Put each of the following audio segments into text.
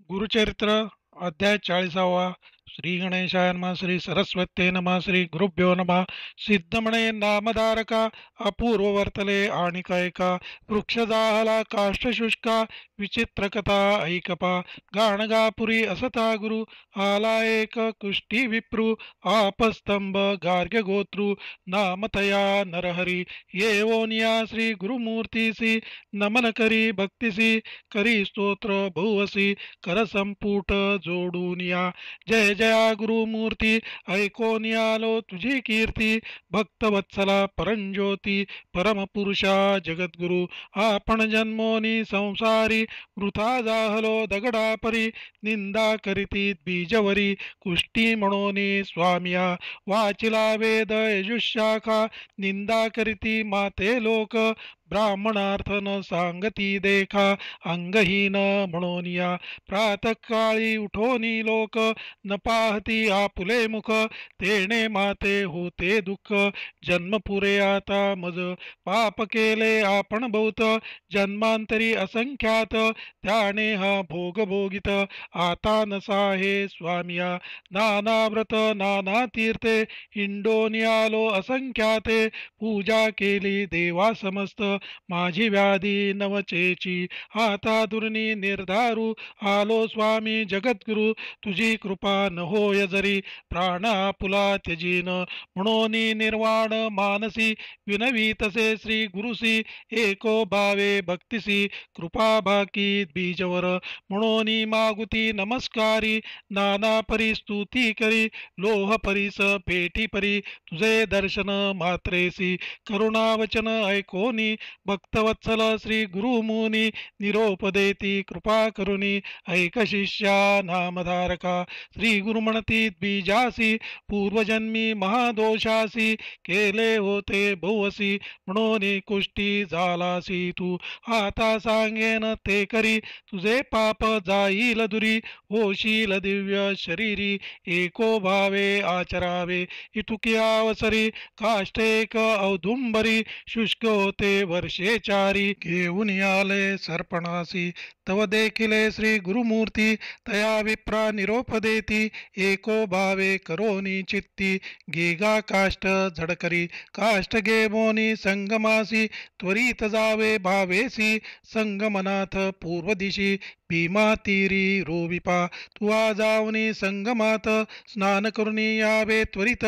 गुरुचरित्र अध्याय 40वा. श्री गणेशाय नमः. श्री सरस्वत्ये नमः. श्री गुरुभ्यो नमः. सिद्धमणे नामधारका अपूर्व वर्तले आणिकायका वृक्षदाहला काष्ठशुष्का विचित्र कथा ऐकपा गाणगापुरी असता गुरु आला एक कुष्टी विप्रू आपस्तंभ गार्ग्य गोत्रु नामतया नरहरी येवोनिया श्री गुरुमूर्तीसी नमन करी भक्तिसी करी स्तोत्र बहुवसी कर संपुट जोडून या. जय जया गुरुमूर्ती ऐकोन आलो तुझी कीर्ती भक्तवत्सला परंज्योती परमपुरुषा जगद्गुरु आपण जन्मोनी संसारी वृथा जाहलो दगडा परी निंदा करीती बीजवरी कुष्टी म्हणोनी स्वामिया वाचिला वेद यजुशाखा निंदा करीती माते लोक ब्राह्मणार्थ न सांगती देखा अंगहीन म्हणून या. प्रातकाळी उठोनी लोक न पाहती आपुले मुख तेणे माते होते दुःख जन्म पुरे आता मज पाप केले आपण बहुत जन्मांतरी असंख्यात त्याने हा भोग भोगित आता नसा हे स्वामिया. नाना व्रत नाना तीर्थे हिंडोनी आलो असंख्याते पूजा केली देवा समस्त माझी व्याधी नवचेची आता दुर्नी निर्धारू आलो स्वामी जगद्गुरु तुझी कृपा न होय जरी प्राण आपुला त्यजीन म्हणून निर्वाण मानसी विनवी तसे श्री गुरुसी एको भावे भक्तिसी कृपा बाकी बीजवर म्हणून मागुती नमस्कारी नाना परी स्तुती करी लोह परीस पेटी परी तुझे दर्शन मात्रेसी करुणावचन ऐकोनी भक्तवत्सल श्री गुरुमुनी निरोप देती कृपा करुणी ऐक शिष्या नामधारका श्री गुरुमणती बीजासी पूर्वजन्मी महादोषासी केले होते बहुवसी म्हणून कुष्टी झालासी तू आता सांगेन ते करी तुझे पाप जाईल दुरी होशील दिव्य शरीरी एको भावे आचरावे इतुकी अवसरी काष्टेक औदुंबरी शुष्क होते वर्षे चारी घेऊन आले सर्पणासी तव देखिले श्री गुरुमूर्ती तया विप्रा निरोप देती एको भावे करोनी चित्ती गेगा काष्ट झडकरी काष्ट घेवोनी संगमासी त्वरित जावे भावेसी संगमनाथ पूर्व दिशी भीमा तीरी रोविपा तुआ जावनी संगमात स्नान करुनी यावे त्वरित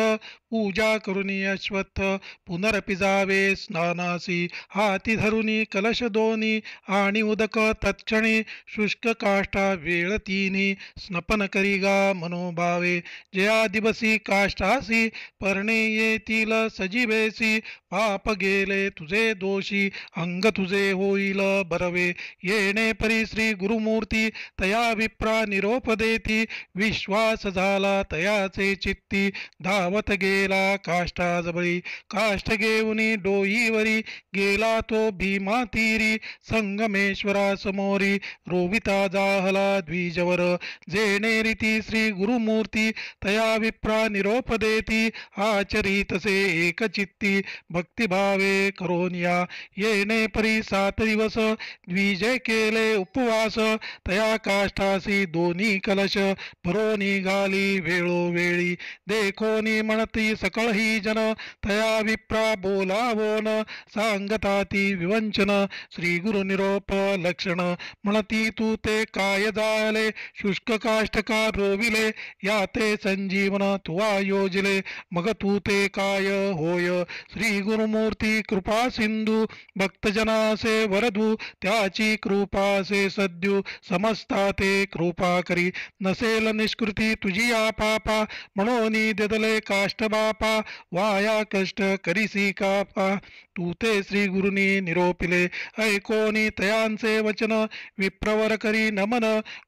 पूजा करुनी अश्वत्थ पुनरपि जावे स्नानासी हाती धरुनी कलश दोनी आणि उदक तत्क्षणी शुष्क काष्टा वेळतीनी स्नपन करीगा मनोभावे जया दिवसी काष्टासी परणे येतील सजीवेसी पाप गेले तुझे दोषी अंग तुझे होईल बरवे येणे परी श्री गुरुमूर्ती तया विप्रा निरोप देती विश्वास झाला तयाचे चित्ती धावत गेला काष्टाजबळी काष्ट घेऊनी डोईवरी गेला तो भीमा तीरी संगमेश्वरा समोरी रोविता जाहला द्विजवर जेणे रीती श्री गुरुमूर्ती तया विप्रा निरोप देती आचरितसे एकचित्ती भक्तिभावे करोनिया येणे परी 7 दिवस द्विजय केले उपवास तया काष्टासी दोन्ही कलश भरोनी घाली वेळोवेळी देखोनी म्हणती सकळ ही जन तया विप्रा बोलावोन सांगताती विवंचन श्री गुरु निरोप लक्षण म्हणती तू ते काय जाले शुष्क काष्टका रोविले याते संजीवन तुवा योजले मग तू ते काय होय श्री गुरुमूर्ती कृपा सिंधू भक्तजनासे वरदू त्याची कृपासे सद्यू समस्ता ते कृपा करी नसेल निष्कृती तुझी पापा म्हणून देदले काष्ट बापा वाया कष्ट करीसी कापा तू ते श्री गुरुनी निरोपिले ऐकोनी तयांचे वचन विप्रवर करी नमन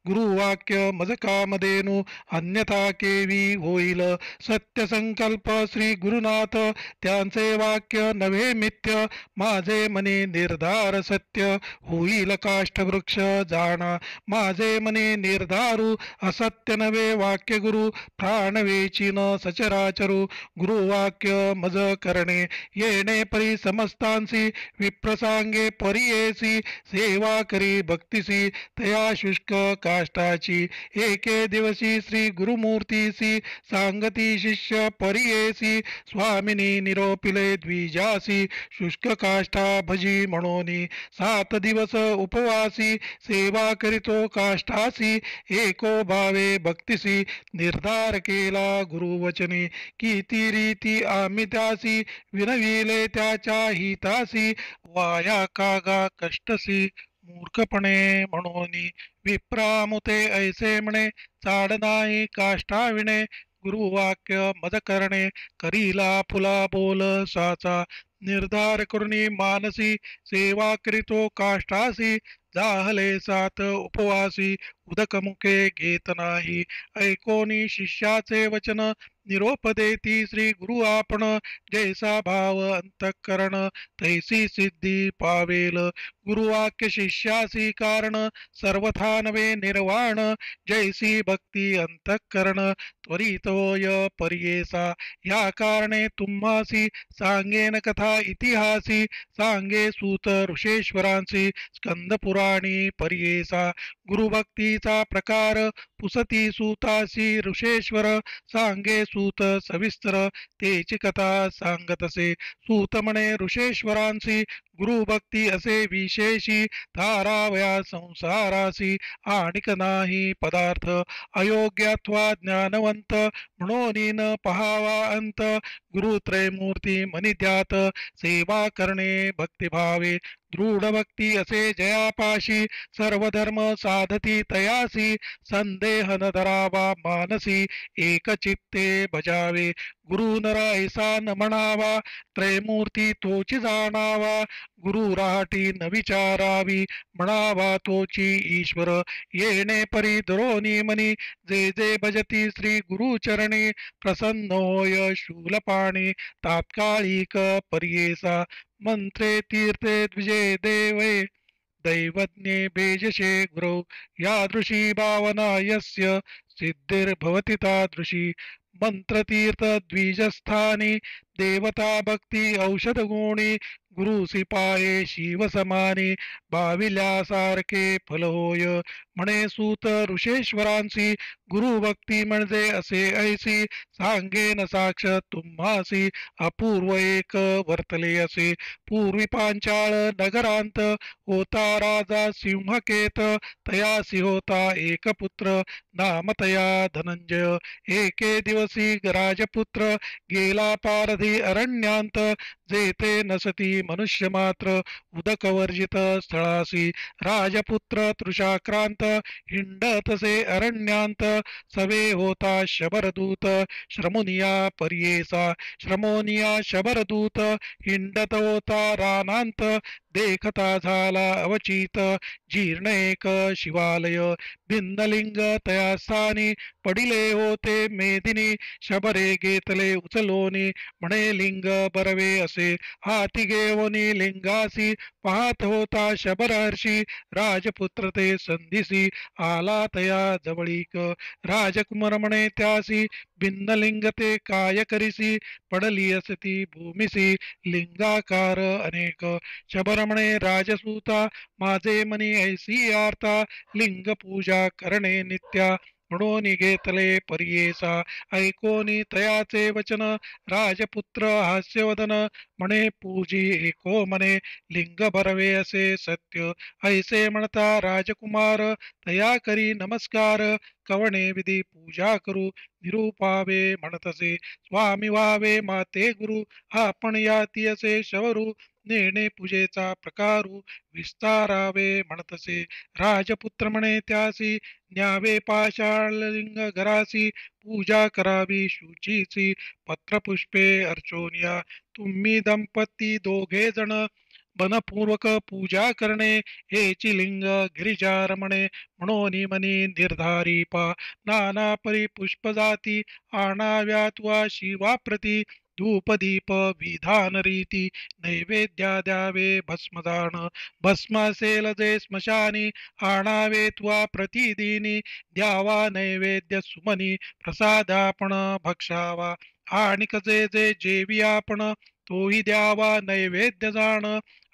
गुरुवाक्य मज कामधेनु अन्यथा केवी होईल सत्य संकल्प श्री गुरुनाथ त्यांचे वाक्य नव्हे मिथ्य माझे मनी निर्धार सत्य होईल काष्टवृक्ष जाणा माझे मने निर्धारू असत्य नवे वाक्य गुरु प्राण वेची न सचराचरू गुरुवाक्य मज करणे येणे परी समस्तांसी विप्रसांगे परियेसी सेवा करी भक्तिसी तया शुष्क काष्टाची एके दिवसी श्री गुरुमूर्तीसी सांगती शिष्य परियेसी स्वामिनी निरोपिले द्विजासी शुष्क काष्टा भजी म्हणोनी 7 दिवस उपवासी सेवा करीतो काष्टासी एको भावे भक्तिसी निर्धार केला गुरुवचनी किती रीती आम्ही त्यासी विनविले त्याच्या हितासी वाया कागा कष्टसी मूर्खपणे म्हणोनी विप्रामुते ऐसे म्हणे चाड नाही काष्टाविणे गुरुवाक्य मद करणे करीला फुला बोल साचा निर्धार करुणी मानसी सेवा करीतो काष्टासी जाहले 7 उपवासी उदक मुखे घेत नाही ऐकोनी शिष्याचे वचन निरोप देती श्री गुरु आपण जैसा भाव अंतःकरण तैसी सिद्धी पावेल गुरुवाक्य शिष्यासी कारण सर्वथा नवे निर्वाण जैसी भक्ती अंतःकरण त्वरितोय परियेसा या कारणे तुम्हासी सांगेन कथा इतिहासी सांगे सूत ऋषेश्वरांची स्कंद पुराणी परियेसा गुरुभक्तीचा प्रकार पुसती सूतासी ऋषेश्वर सांगे सूत सविस्तर तेची कथा सांगतसे सूत म्हणे ऋषेश्वरांसी गुरुभक्ती असे विशेषी तारावया संसारासी आणिक नाही पदार्थ अयोग्यात्वा ज्ञानवंत म्हणून न पहावा अंत गुरुत्रयमूर्ती मनिद्यात सेवा करणे भक्तिभावे दृढ भक्ती असे जयापाशी सर्व धर्म साधती तयासी संदेह न धरावा मानसी एक चित्ते भजावे गुरु नरा ऐसा न म्हणावा त्रयमूर्ती तोची जाणावा गुरु राहटी न विचारावी म्हणावा तोची ईश्वर येणे परी द्रोणी मनी जे जे भजती श्री गुरुचरणी प्रसन्न होय शूलपाणी तात्कालिक परियेसा मंत्रे तीर्थे द्विजे देवे दैवज्ञे बेजशे गुरौ यादृशी भावना यस्य सिद्धिर्भवति तादृशी मंत्रतीर्थ द्विजस्थानी देवता भक्ती औषध गुणी गुरु सिपाये शिव समानी भाविल्यासारखे फल होय म्हणे सूत ऋषेश्वरांसी गुरुभक्ती म्हणजे असे ऐसी सांगेन साक्ष तुम्हासी अपूर्व एक वर्तले असे पूर्वी पांचाळ नगरांत होता राजा सिंहकेत तयासी होता एक पुत्र नाम तया धनंजय एके दिवसी राजपुत्र गेला पारधी अरण्यात जेथे नसती मनुष्य मात्र उदकवर्जित स्थळासी राजपुत्र तृषाक्रांत हिंडतसे अरण्यात सवे होता शबरदूत श्रमुनिया परियेसा श्रमोनिया शबरदूत हिंडत होता रानांत देखता झाला अवचित जीर्ण एक शिवालय भिन्नलिंग तया स्थानी पडिले होते मेदिनी शबरे घेतले उचलोनी म्हणे लिंग बरवे असे हाती घेवनी लिंगासी पाहत होता शबरहर्षी राजपुत्र ते संधिसी आला तया जवळीक राजकुमार म्हणे त्यासी भिन्नलिंग ते काय करिसी पडली असती भूमिसी लिंगाकार अनेक शबर म्हणे राजसूता माझे मनी ऐसी आर्ता लिंग पूजा करणे नित्या म्हणून घेतले परियेसा ऐकोनी तयाचे वचन राजपुत्र हास्यवदन म्हणे पूजी एको म्हणे लिंग भरवे असे सत्य ऐसे म्हणता राजकुमार तया करी नमस्कार कवणे विधी पूजा करू निरूपावे म्हणतसे स्वामी व्हावे माते गुरु आपण याती असे शवरू नेणे पूजेचा प्रकारू विस्तारावे म्हणतसे राजपुत्र म्हणे त्यासी न्यावे पाषाणलिंग घरासी पूजा करावी शुचीची पत्रपुष्पे अर्चोनिया तुम्ही दंपती दोघे जण मनपूर्वक पूजा करणे हेची लिंग गिरिजारमणे म्हणून मनी निर्धारी पा नाना परी पुष्प जाती आणाव्यात वा शिवाप्रती धूपदीप विधान रीती नैवेद्या द्यावे भस्मदान भस्म असेल जे स्मशानी आणावे त्वा प्रतिदिनी द्यावा नैवेद्य सुमनी प्रसाद आपण भक्षावा आणिक जे जे जेवी आपण तोही द्यावा नैवेद्य जाण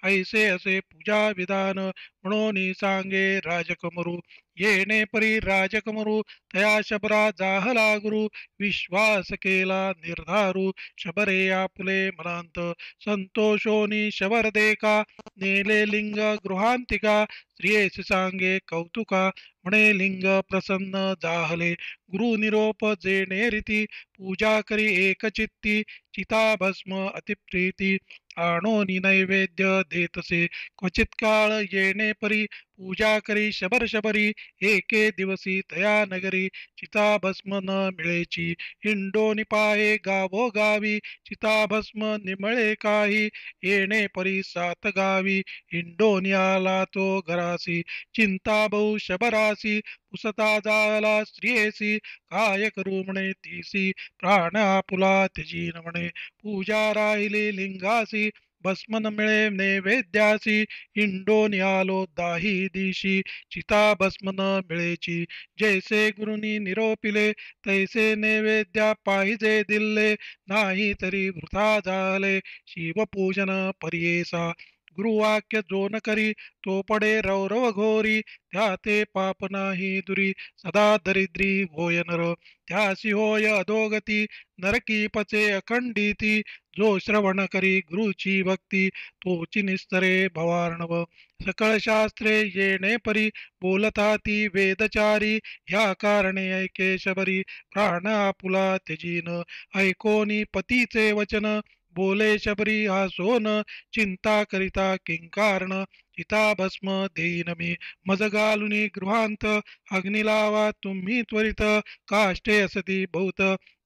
ऐसे असे पूजा विधान म्हणून सांगे राजकमरू येणे परी राजकमरू तया शबरा जाहला गुरु विश्वास केला निर्धारू शबरे आपुले मनांत संतोषोनी शबर देका नेले लिंग गृहांतिका स्त्रियेस सांगे कौतुका म्हणे लिंग प्रसन्न जाहले गुरु निरोप जेणे रीती पूजा करी एकचित्ती चिता भस्म अतिप्रीती आणोनी नैवेद्य देतसे क्वचित काळ येणे परी पूजा करी शबर शबरी एके दिवसी तया नगरी चिता भस्म न मिळेची हिंडोनी पाहे गावो गावी चिता भस्म निमळे काही येणे परी सात गावी हिंडोनी आला तो घरासी चिंता बहु शबरासी पुसता जाला स्त्रियेसी काय करू म्हणे तीसी प्राण आपुला त्यजीन म्हणे पूजा राहिली लिंगासी भस्म न मिळे नैवेद्यासी हिंडोनी आलो दाही दिशी चिता भस्म न मिळेची जैसे गुरुनी निरोपिले तैसे नैवेद्या पाहिजे दिले नाही तरी वृथा झाले शिवपूजन पर्येसा गुरुवाक्य जो न करी तो पडे रौरव घोरी त्या ते पाप नाही दुरी सदा दरिद्री होय नर त्यासी होय अधोगती नरकी पचे अखंडिती जो श्रवण करी गुरुची भक्ती तोची निस्तरे भवार्णव सकळ शास्त्रे येणे परी बोलता ती वेदचारी ह्या कारणे ऐके शबरी प्राण आपुला त्यजीन ऐकोनी पतीचे वचन बोले शबरी हा सोन चिंता करिता किंकारण चिता भस्म देईन मी मज घालुनी गृहांत अग्नी लावा तुम्ही त्वरित काष्टे असती बहुत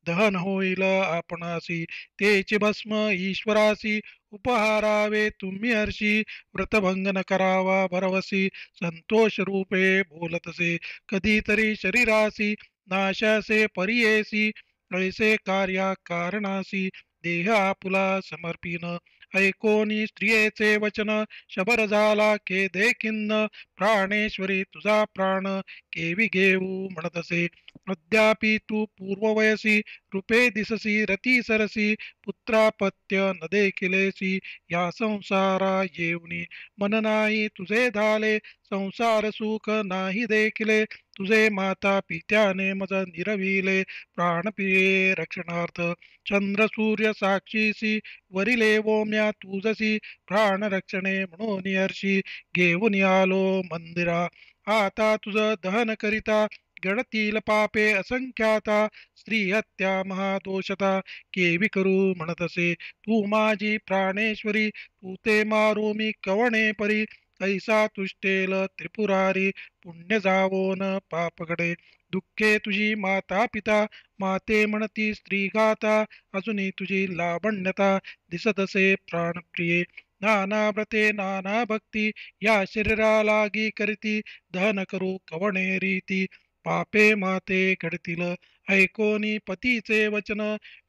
दहन होईल आपणासी तेचे भस्म ईश्वरासी उपहारावे तुम्ही हर्षी व्रतभंग न करावा भरवसी संतोष रूपे बोलतसे कधीतरी शरीरासी नाशासे परियेसी ऐसे कार्या कारणासी देह आपुला समर्पिन ऐकोनी स्त्रियेचे वचन शबर झाला के देखीन प्राणेश्वरी तुझा प्राण केवी घेऊ म्हणतसे अद्यापि तू पूर्ववयसी रूपे दिससी रती सरसी पुत्रापत्य न देखिलेसी या संसारा येऊनी मन नाही तुझे झाले संसार सुख नाही देखिले तुझे माता पित्याने मज निरविले प्राणप्रिये रक्षणार्थ चंद्र सूर्य साक्षीसी वरिले म्या तुझसी प्राण रक्षणे म्हणून हर्षी घेऊन आलो मंदिरा आता तुझ दहन करिता गणतील पापे असंख्याता स्त्री हत्या महादोषता केवी करू म्हणतसे तू माझी प्राणेश्वरी तू ते मारू मी कवणे परी ऐसा तुष्टेल त्रिपुरारी पुण्य जावोन पापकडे दुःखे तुझी माता पिता माते म्हणती स्त्री गाता अजूनही तुझी लावण्यता दिसतसे प्राणप्रिये नाना व्रते नाना भक्ती या शरीरालागी करीती दहन करू कवणे रीती पापे माते घडतील ऐकोनी पतीचे वचन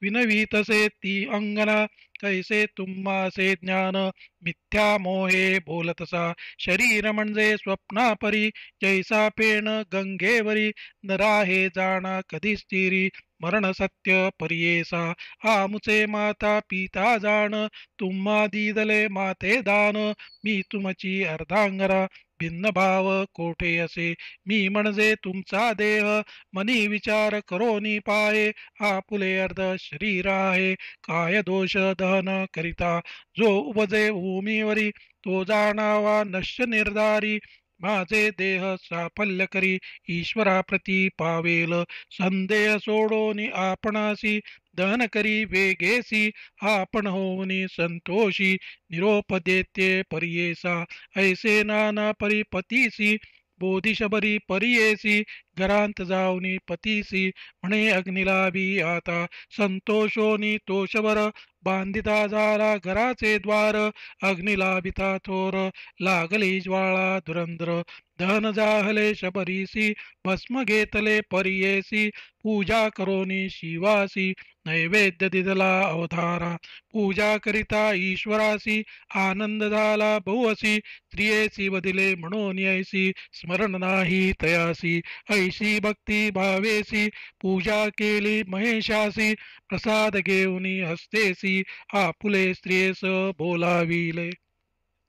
विनवीतसे ती अंगना कैसे तुम्हासे ज्ञान मिथ्या मोहे बोलतसा शरीर म्हणजे स्वप्नापरी जैसा पेण गंगेवरी नराहे जाणा कधी स्थिरी मरण सत्य परियेसा आमुचे माता पिता जाण तुम्हा दिदले माते दान मी तुमची अर्धांगरा भिन्न भाव कोठे असे मी म्हणजे तुमचा देह मनी विचार करोनी पाये आपुले अर्ध शरीर आहे काय दोष दहन करिता जो उपजे भूमीवरी तो जाणावा नश्य निर्धारी माझे देह साफल्य करी ईश्वरा प्रती पावेल संदेह सोडोनी आपणासी दहन करी वेगेसी आपण होऊनी संतोषी निरोप देते परियेसा ऐसे नाना परिपतीसी बोधिशबरी परियेसी घरांत जाऊनी पतीसी म्हणे अग्निलाभी आता संतोषोनी तोषवर बांधिता झाला घराचे द्वार अग्निलाभिता थोर लागली ज्वाळा धुरंध्र धन जाहले शबरीसी भस्म घेतले परियेसी पूजा करोनी शिवासी नैवेद्य दिदला अवतारा. पूजा करिता ईश्वरासी आनंद झाला बहुअसी. स्त्रियेसी वदिले म्हणून ऐसी स्मरण नाही तयासी. ऐशी भक्ती भावेसी पूजा केली महेशासी. प्रसाद घेऊनी हस्तेसी आपुले स्त्रियेस बोलाविले.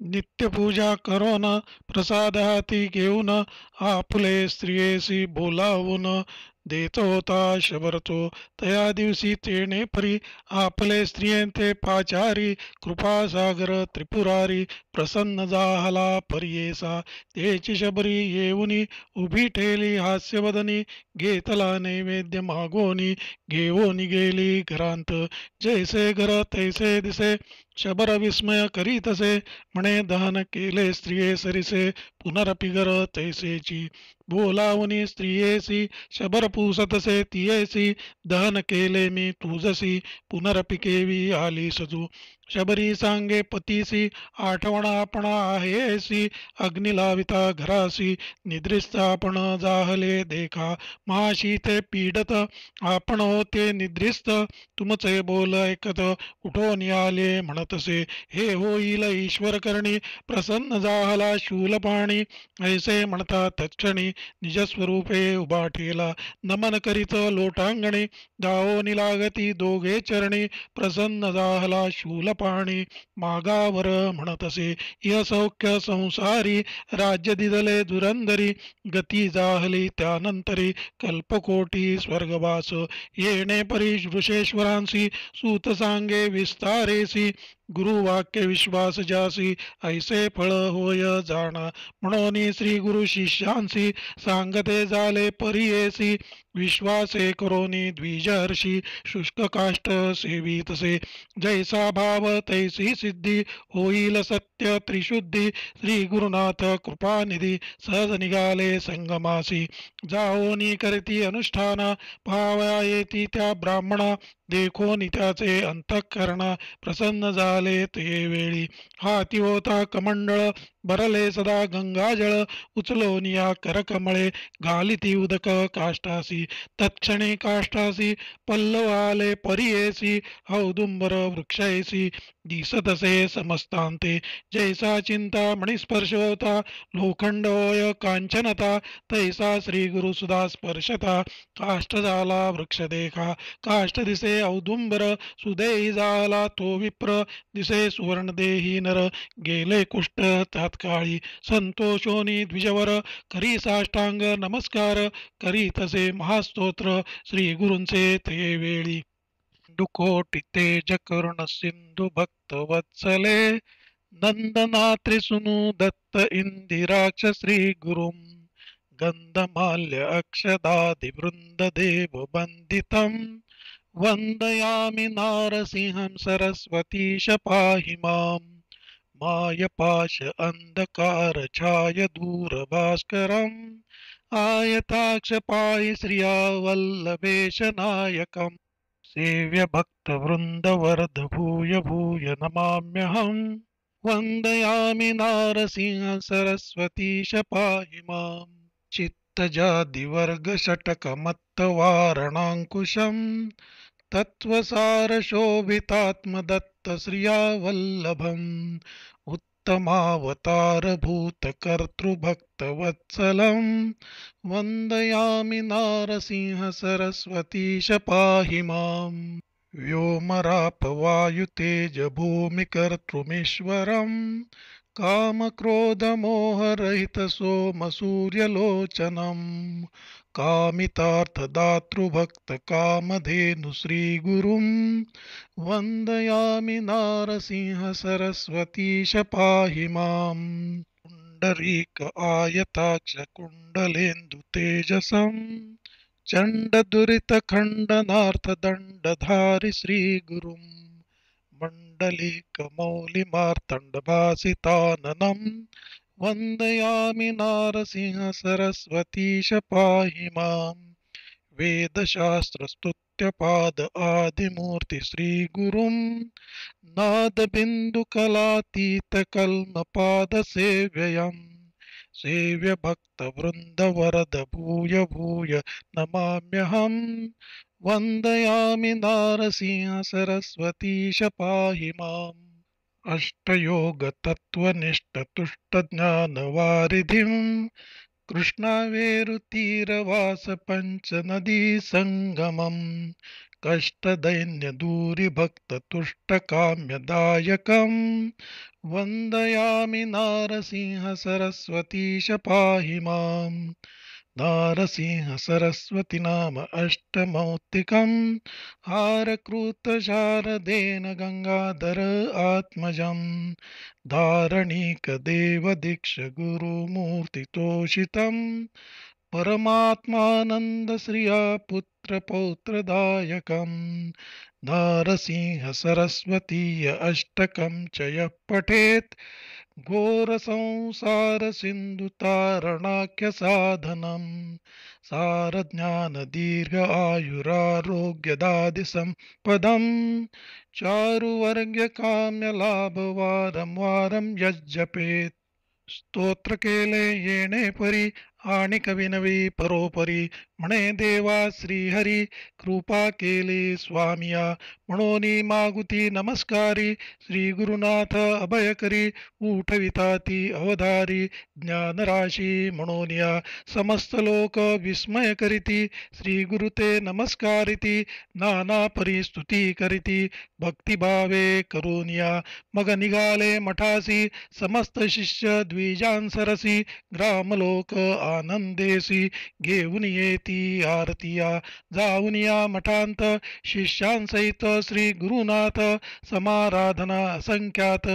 नित्यपूजा करून प्रसाद हाती घेऊन आपुले स्त्रियेसी बोलावून देत होता शबरतो. तया दिवशी तेने परी आपले स्त्रियेंते पाचारी. कृपासागर त्रिपुरारी प्रसन्न झाला परियेसा. तेची शबरी येऊनी उभी ठेली हास्यवदनी. घेतला नैवेद्य मागोनी घेऊन गेली घरांत. जैसे घर तैसे दिसे शबर विस्मय करीतसे. म्हणे दहन केले स्त्रिये सरिसे पुनरपि गर तैसेची. बोलावनी स्त्रियेसी शबर पुसतसे तियेसी. दहन केले मी तुझसी पुनरपि केवी आली सजू. शबरी सांगे पतीसी आठवण आपण आहेसी. अग्नी लाविता घरासी निद्रिस्त आपण जाहले देखा. महाशी ते पीडत आपण होते निद्रिस्त. तुमचे बोल ऐकत उठून आले म्हणतसे. हे होईल ईश्वर करणी प्रसन्न जाहला शूलपाणी. ऐसे म्हणता तत्क्षणी निजस्वरूपे उभा ठेला. नमन करीत लोटांगणी दावोनी लागती दोघे चरणी. प्रसन्न जाहला शूलपाणी मागावर म्हणतसे. इह सौख्य संसारी राज्य दिदले दुरंदरी. गती जाहली त्यानंतरी कल्पकोटी स्वर्गवास. येणे परी वृषेश्वरांसी सूत सांगे विस्तारेसी. गुरुवाक्य विश्वास जासी ऐसे फळ होय जाणा. म्हणून श्री गुरु शिष्यांसी सांगते झाले परियेसी. विश्वासे करोनी द्विजहर्षी शुष्क काष्ट सेवितसे. जैसा भाव तैसी सिद्धी होईल सत्य त्रिशुद्धी. श्री गुरुनाथ कृपानिधी सहज निघाले संगमासी. जाओनी करती अनुष्ठान पाहावया येती त्या ब्राह्मणा. देखोनी त्याचे अंतःकरण प्रसन्न झाले ते वेळी. हाती होता कमंडळ भरले सदा गंगाजळ. उचलोनिया करकमळे घालिती उदक काष्टासी. तत्क्षणी काष्टासी पल्लव आले परियेसी. औदुंबर वृक्षैसी दिसतसे समस्तांते. जैसा चिंतामणी स्पर्श होता लोखंड होय कांचनता. तैसा श्री गुरु सुधा स्पर्शता काष्ट झाला वृक्ष देखा. काष्ट दिसे औदुंबर सुदेही झाला तो विप्र. दिसे सुवर्ण देही नर गेले कुष्ट तात्काळी. संतोषोनी द्विजवर करी साष्टांग नमस्कार. करी तसे महास्तोत्र श्री गुरूंचे ते वेळी. दुकोटी तेज करुण सिंधू भक्त वत्सले. नंदनात्रिसुनु दत्त इंदिराक्ष श्री गुरुम. गंधमाल्य अक्षदादिवृन्ददेव वन्दितं. वन्दयामि नारसिंहं सरस्वतीश पाहि माम्. मायपाश अंधकार छाय दूरभास्करम्. आयताक्ष पाहि श्रिया वल्लभेश नायकम्. सेव्य भक्तवृन्दवर्ध भूय भूय नमाम्यहम्. वन्दयामि नारसिंह सरस्वतीश पाहि माम्. चित्तजादिवर्ग षटकमत्तवारणाङ्कुशम्. तत्त्वसारशोभितात्मदत्त श्रिया वल्लभम्. उत्तमावतारभूतकर्तृभक्तवत्सलम्. वन्दयामि नारसिंह सरस्वतीश पाहि माम्. व्योमरापवायुतेजभूमिकर्तृमीश्वरम्. कामक्रोधमोहरहितसोमसूर्यलोचनम्. कामितार्थदातृभक्तकामधेनु श्रीगुरुम्. वन्दयामि नारसिंह सरस्वतीश पाहि माम्. पुण्डरीक आयताक्ष कुण्डलेन्दुतेजसम्. चण्डदुरितखण्डनार्थदण्डधारि श्रीगुरुम्. मण्डलिकमौलिमार्तण्डभासिताननम्. वन्दयामि नारसिंह सरस्वतीश पाहि माम्. वेदशास्त्रस्तुत्यपाद आदिमूर्ति श्रीगुरुम्. नादबिन्दुकलातीतकल्मपादसेव्ययम्. सेव्य भक्तवृन्दवरद भूय भूय नमाम्यहम्। वन्दयामि नारसिंह सरस्वतीश पाहि माम्। अष्टयोगतत्त्वनिष्ठतुष्टज्ञानवारिधिम् कृष्णावेरुतीरवासपञ्चनदीसङ्गमम् कष्टदैन्यदूरिभक्ततुष्टकाम्यदायकम् वन्दयामि नारसिंह सरस्वतीश पाहि माम्। नारसिंह सरस्वती नाम अष्टमौक्तिकम् हारकृतशारदेन गंगाधर आत्मजम् धारणिकदेवदीक्ष गुरुमूर्तितोषितम् परमात्मानन्दश्रिया पुत्रपौत्रदायकम् नारसिंह सरस्वतीय अष्टकं च यः पठेत् घोरसंसारसिन्धुतारणाख्यसाधनम् सारज्ञानदीर्घ आयुरारोग्यदादिसम्पदम् चारुवर्ग्यकाम्यलाभवारं वारं यज्जपेत्। स्तोत्र केले येणे परी आणि कविनवी परोपरी म्हणे देवा श्रीहरी कृपा केली स्वामिया म्हणोनी मागुती नमस्कारी श्री गुरुनाथ अभयकरी उठविता ती अवधारी ज्ञानराशी म्हणोनिया समस्त लोक विस्मय करीती श्री गुरुते नमस्कारिती नाना परिस्तुती करीती भक्तिभावे करोनिया मग निघाले मठासी समस्त शिष्य द्विजांसरसी ग्रामलोक आनंदेसी घेऊन येती आरतिया जाऊन या मठांत शिष्यांसहित श्री गुरुनाथ समाराधना असंख्यात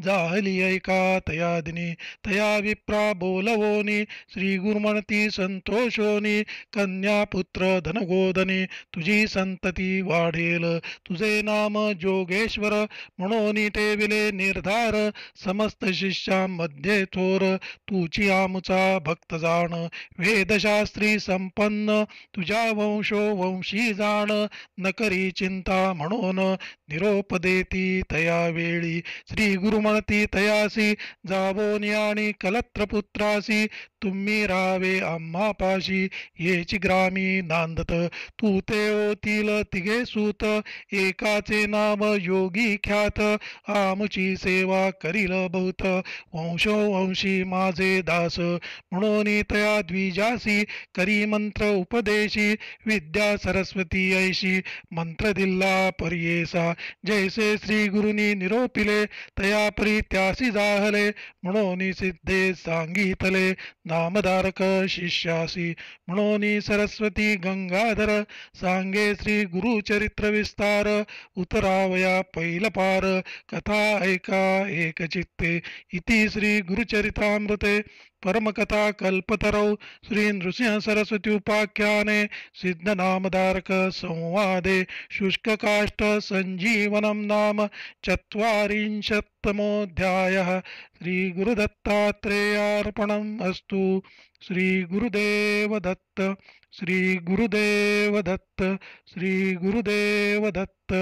जाहली ऐका तया दिनी तया विप्रा बोलवोनी श्री गुरुमणती संतोषोनी कन्या पुत्र धनगोदनी तुझी संतती वाढेल तुझे नाम जोगेश्वर म्हणून ठेविले निर्धार समस्त शिष्यांमध्ये थोर तुझी आमुचा भक्त जाण वेदशास्त्री संपन्न तुझ्या वंशो वंशी जाण न करी चिंता म्हणून निरोप देती तया वेळी श्री गुरुमणती तयासी जावोनी आणि कलत्रपुत्रासी तुम्ही राहावे आम्हापाशी येची ग्रामी नांदत तू ते होतील तिघे सूत एकाचे नाव योगी ख्यात आमची सेवा करील बहुत वंशोवंशी माझे दास म्हणून तया द्विजासी करी मंत्र उपदेशी विद्या सरस्वती ऐशी मंत्र दिल्ला परियेसा जैसे श्री गुरुनी निरोपिले तया परी त्यासी जाहले म्हणून सिद्धे सांगितले नामधारक शिष्यासी म्हणून सरस्वती गंगाधर सांगे श्री गुरुचरित्र विस्तार उतरावया पैल पार कथा ऐका एकचित्ते इति श्री गुरुचरितामृते परमकथा कल्पतरौ श्री नृसिंह सरस्वती उपाख्याने सिद्धनामधारक संवादे शुष्ककाष्ठ संजीवनं नाम चत्वारिंशत्तमोऽध्यायः श्री गुरुदत्तात्रेयार्पणम् अस्तु। श्री गुरुदेव दत्त श्री गुरुदेव दत्त श्री गुरुदेव दत्त।